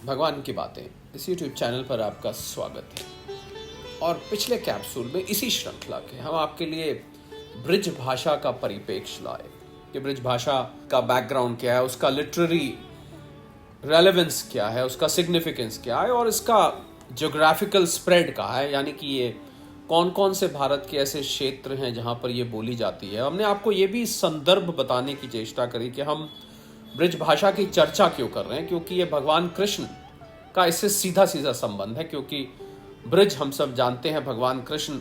भगवान की बातें इस यूट्यूब चैनल पर आपका स्वागत है। और पिछले कैप्सूल में इसी श्रृंखला के हम आपके लिए ब्रिज भाषा का परिप्रेक्ष्य लाए कि ब्रिज भाषा का बैकग्राउंड क्या है, उसका लिटरेरी रेलेवेंस क्या है, उसका सिग्निफिकेंस क्या है और इसका ज्योग्राफिकल स्प्रेड कहाँ है, यानी कि ये कौन कौन से भारत के ऐसे क्षेत्र हैं जहाँ पर ये बोली जाती है। हमने आपको ये भी संदर्भ बताने की चेष्टा करी कि हम ब्रिज भाषा की चर्चा क्यों कर रहे हैं, क्योंकि ये भगवान कृष्ण का इससे सीधा सीधा संबंध है। क्योंकि ब्रिज हम सब जानते हैं, भगवान कृष्ण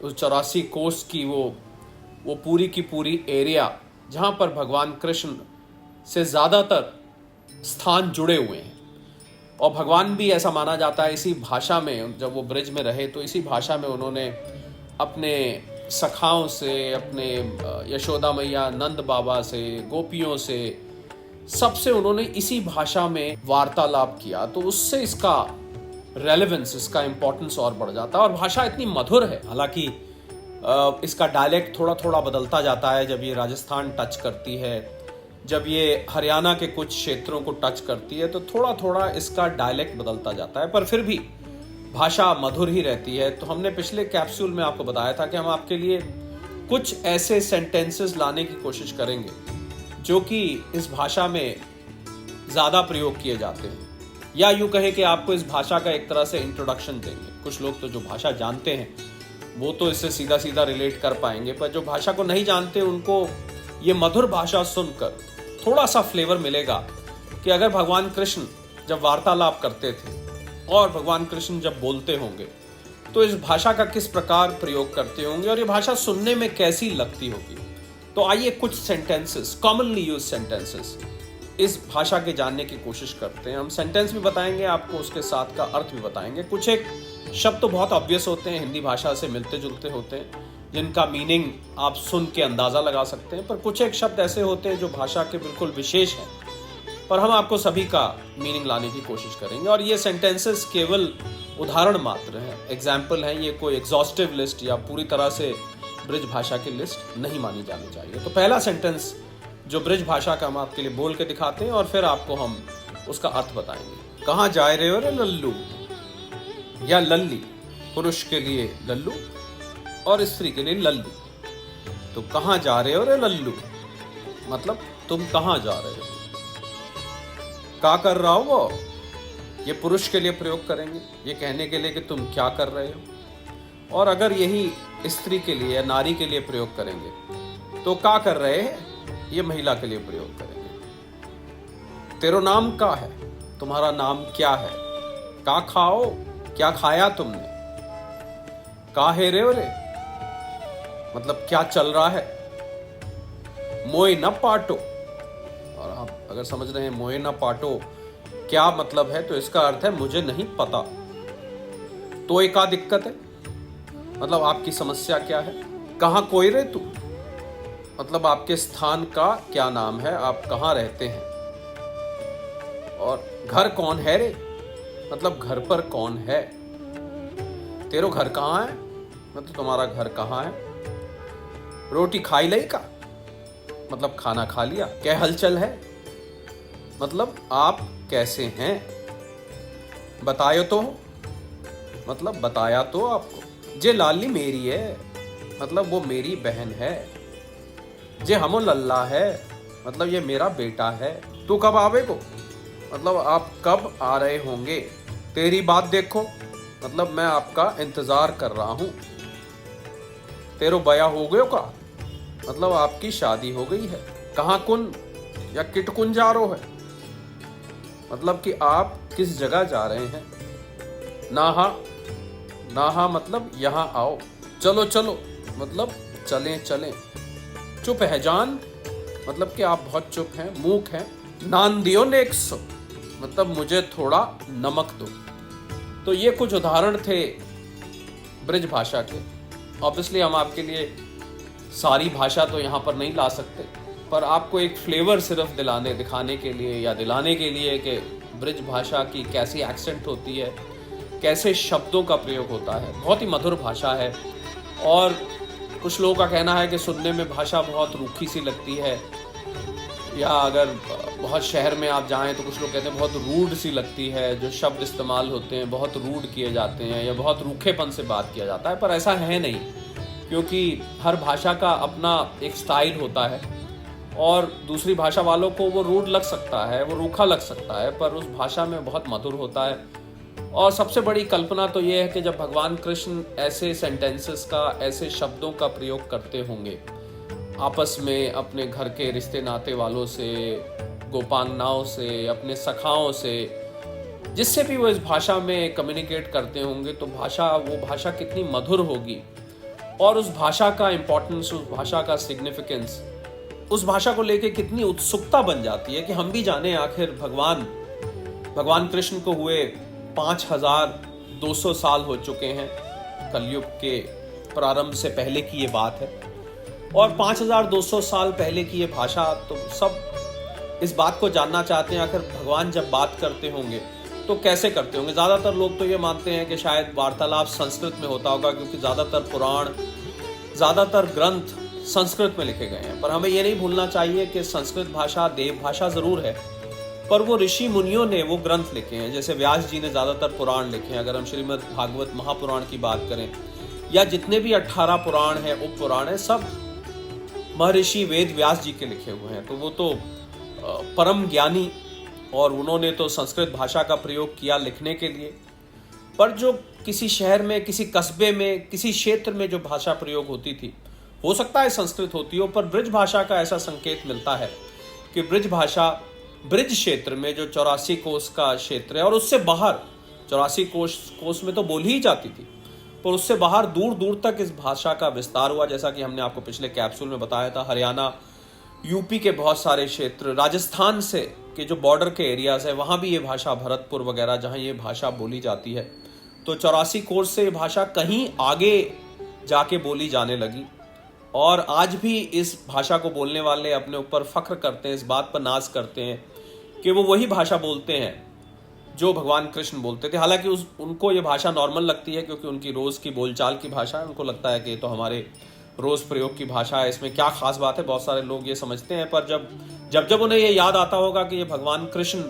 उस 84 कोस की वो पूरी की पूरी एरिया जहाँ पर भगवान कृष्ण से ज़्यादातर स्थान जुड़े हुए हैं। और भगवान भी ऐसा माना जाता है इसी भाषा में, जब वो ब्रिज में रहे तो इसी भाषा में उन्होंने अपने सखाओं से, अपने यशोदा मैया, नंद बाबा से, गोपियों से, सबसे उन्होंने इसी भाषा में वार्तालाप किया। तो उससे इसका रेलेवेंस, इसका इंपॉर्टेंस और बढ़ जाता है। और भाषा इतनी मधुर है, हालांकि इसका डायलेक्ट थोड़ा थोड़ा बदलता जाता है जब ये राजस्थान टच करती है, जब ये हरियाणा के कुछ क्षेत्रों को टच करती है तो थोड़ा थोड़ा इसका डायलेक्ट बदलता जाता है, पर फिर भी भाषा मधुर ही रहती है। तो हमने पिछले कैप्सूल में आपको बताया था कि हम आपके लिए कुछ ऐसे सेंटेंसेस लाने की कोशिश करेंगे जो कि इस भाषा में ज़्यादा प्रयोग किए जाते हैं, या यूँ कहें कि आपको इस भाषा का एक तरह से इंट्रोडक्शन देंगे। कुछ लोग तो जो भाषा जानते हैं वो तो इससे सीधा सीधा रिलेट कर पाएंगे, पर जो भाषा को नहीं जानते उनको ये मधुर भाषा सुनकर थोड़ा सा फ्लेवर मिलेगा कि अगर भगवान कृष्ण जब वार्तालाप करते थे और भगवान कृष्ण जब बोलते होंगे तो इस भाषा का किस प्रकार प्रयोग करते होंगे और ये भाषा सुनने में कैसी लगती होगी। तो आइए कुछ सेंटेंसेस, कॉमनली यूज सेंटेंसेस, इस भाषा के जानने की कोशिश करते हैं। हम सेंटेंस भी बताएंगे आपको, उसके साथ का अर्थ भी बताएंगे। कुछ एक शब्द तो बहुत ऑब्वियस होते हैं, हिंदी भाषा से मिलते जुलते होते हैं, जिनका मीनिंग आप सुन के अंदाज़ा लगा सकते हैं, पर कुछ एक शब्द ऐसे होते हैं जो भाषा के बिल्कुल विशेष हैं, पर हम आपको सभी का मीनिंग लाने की कोशिश करेंगे। और ये सेंटेंसेस केवल उदाहरण मात्र हैं, एग्जाम्पल हैं, ये कोई एग्जॉस्टिव लिस्ट या पूरी तरह से ब्रिज भाषा की लिस्ट नहीं मानी जानी चाहिए। तो पहला सेंटेंस जो ब्रिज भाषा का हम आपके लिए बोल के दिखाते हैं और फिर आपको हम उसका अर्थ बताएंगे। कहाँ जा रहे हो रे लल्लू या लल्ली, पुरुष के लिए लल्लू और स्त्री के लिए लल्लू। तो कहाँ जा रहे हो रे लल्लू मतलब तुम कहाँ जा रहे हो। क्या कर रहा हो वो, ये पुरुष के लिए प्रयोग करेंगे, ये कहने के लिए कि तुम क्या कर रहे हो। और अगर यही स्त्री के लिए या नारी के लिए प्रयोग करेंगे तो क्या कर रहे हैं, ये महिला के लिए प्रयोग करेंगे। तेरो नाम क्या है, तुम्हारा नाम क्या है। का खाओ, क्या खाया तुमने। का है रे रे मतलब क्या चल रहा है। मोए न पाटो, और आप अगर समझ रहे हैं मोए न पाटो क्या मतलब है, तो इसका अर्थ है मुझे नहीं पता। तो एक दिक्कत है मतलब आपकी समस्या क्या है। कहाँ कोई रे तू मतलब आपके स्थान का क्या नाम है, आप कहाँ रहते हैं। और घर कौन है रे मतलब घर पर कौन है। तेरो घर कहाँ है मतलब तुम्हारा घर कहाँ है। रोटी खाई लई का मतलब खाना खा लिया। क्या हलचल है मतलब आप कैसे हैं। बतायो तो मतलब बताया तो आपको। जे लाली मेरी है मतलब वो मेरी बहन है। जे हमो लल्ला है मतलब ये मेरा बेटा है। तू कब आवे को मतलब आप कब आ रहे होंगे। तेरी बात देखो मतलब मैं आपका इंतजार कर रहा हूं। तेरो बया हो गयो का मतलब आपकी शादी हो गई है। कहाँ कुन या किटकुन जा रो है मतलब कि आप किस जगह जा रहे हैं। नाहा, नाहा मतलब यहाँ आओ। चलो चलो मतलब चलें चलें। चुप है जान मतलब कि आप बहुत चुप हैं, मूक हैं। नान दियो नेक्स मतलब मुझे थोड़ा नमक दो। तो ये कुछ उदाहरण थे ब्रिज भाषा के। ऑब्वियसली हम आपके लिए सारी भाषा तो यहाँ पर नहीं ला सकते, पर आपको एक फ्लेवर सिर्फ दिखाने के लिए या दिलाने के लिए कि ब्रिज भाषा की कैसी एक्सेंट होती है, कैसे शब्दों का प्रयोग होता है। बहुत ही मधुर भाषा है और कुछ लोगों का कहना है कि सुनने में भाषा बहुत रूखी सी लगती है, या अगर बहुत शहर में आप जाएं तो कुछ लोग कहते हैं बहुत रूड सी लगती है, जो शब्द इस्तेमाल होते हैं बहुत रूड किए जाते हैं या बहुत रूखेपन से बात किया जाता है, पर ऐसा है नहीं, क्योंकि हर भाषा का अपना एक स्टाइल होता है और दूसरी भाषा वालों को वो रूड लग सकता है, वो रूखा लग सकता है, पर उस भाषा में बहुत मधुर होता है। और सबसे बड़ी कल्पना तो ये है कि जब भगवान कृष्ण ऐसे सेंटेंसेस का, ऐसे शब्दों का प्रयोग करते होंगे आपस में, अपने घर के रिश्ते नाते वालों से, गोपांगनाओं से, अपने सखाओं से, जिससे भी वो इस भाषा में कम्युनिकेट करते होंगे, तो वो भाषा कितनी मधुर होगी और उस भाषा का इम्पोर्टेंस, उस भाषा का सिग्निफिकेंस, उस भाषा को लेके कितनी उत्सुकता बन जाती है कि हम भी जाने आखिर भगवान कृष्ण को हुए 5200 साल हो चुके हैं, कलयुग के प्रारंभ से पहले की ये बात है। और 5200 साल पहले की ये भाषा, तो सब इस बात को जानना चाहते हैं आखिर भगवान जब बात करते होंगे तो कैसे करते होंगे। ज़्यादातर लोग तो ये मानते हैं कि शायद वार्तालाप संस्कृत में होता होगा, क्योंकि ज़्यादातर पुराण, ज़्यादातर ग्रंथ संस्कृत में लिखे गए हैं। पर हमें ये नहीं भूलना चाहिए कि संस्कृत भाषा देव भाषा ज़रूर है, पर वो ऋषि मुनियों ने वो ग्रंथ लिखे हैं। जैसे व्यास जी ने ज़्यादातर पुराण लिखे हैं, अगर हम श्रीमद् भागवत महापुराण की बात करें, या जितने भी 18 पुराण हैं, उप पुराण हैं, सब महर्षि वेद व्यास जी के लिखे हुए हैं। तो वो तो परम ज्ञानी, और उन्होंने तो संस्कृत भाषा का प्रयोग किया लिखने के लिए। पर जो किसी शहर में, किसी कस्बे में, किसी क्षेत्र में जो भाषा प्रयोग होती थी, हो सकता है संस्कृत होती हो, पर ब्रिज भाषा का ऐसा संकेत मिलता है कि ब्रिज भाषा ब्रिज क्षेत्र में, जो 84 कोस का क्षेत्र है, और उससे बाहर 84 कोस में तो बोली ही जाती थी, पर उससे बाहर दूर दूर तक इस भाषा का विस्तार हुआ। जैसा कि हमने आपको पिछले कैप्सूल में बताया था, हरियाणा, यूपी के बहुत सारे क्षेत्र, राजस्थान से के जो बॉर्डर के एरियाज है, वहाँ भी ये भाषा, भरतपुर वगैरह, जहाँ ये भाषा बोली जाती है, तो 84 कोस से ये भाषा कहीं आगे जाके बोली जाने लगी। और आज भी इस भाषा को बोलने वाले अपने ऊपर फख्र करते हैं, इस बात पर नाज करते हैं कि वो वही भाषा बोलते हैं जो भगवान कृष्ण बोलते थे। हालांकि उनको ये भाषा नॉर्मल लगती है, क्योंकि उनकी रोज़ की बोलचाल की भाषा है। उनको लगता है कि ये तो हमारे रोज़ प्रयोग की भाषा है, इसमें क्या खास बात है, बहुत सारे लोग ये समझते हैं। पर जब उन्हें ये याद आता होगा कि ये भगवान कृष्ण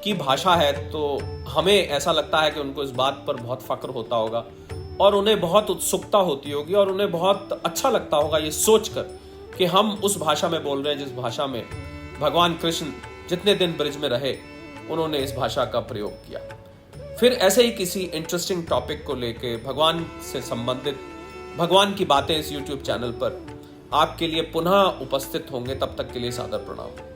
की भाषा है, तो हमें ऐसा लगता है कि उनको इस बात पर बहुत फख्र होता होगा और उन्हें बहुत उत्सुकता होती होगी, और उन्हें बहुत अच्छा लगता होगा ये सोचकर कि हम उस भाषा में बोल रहे हैं जिस भाषा में भगवान कृष्ण जितने दिन ब्रिज में रहे, उन्होंने इस भाषा का प्रयोग किया। फिर ऐसे ही किसी इंटरेस्टिंग टॉपिक को लेके, भगवान से संबंधित भगवान की बातें इस YouTube चैनल पर आपके लिए पुनः उपस्थित होंगे। तब तक के लिए सादर प्रणाम।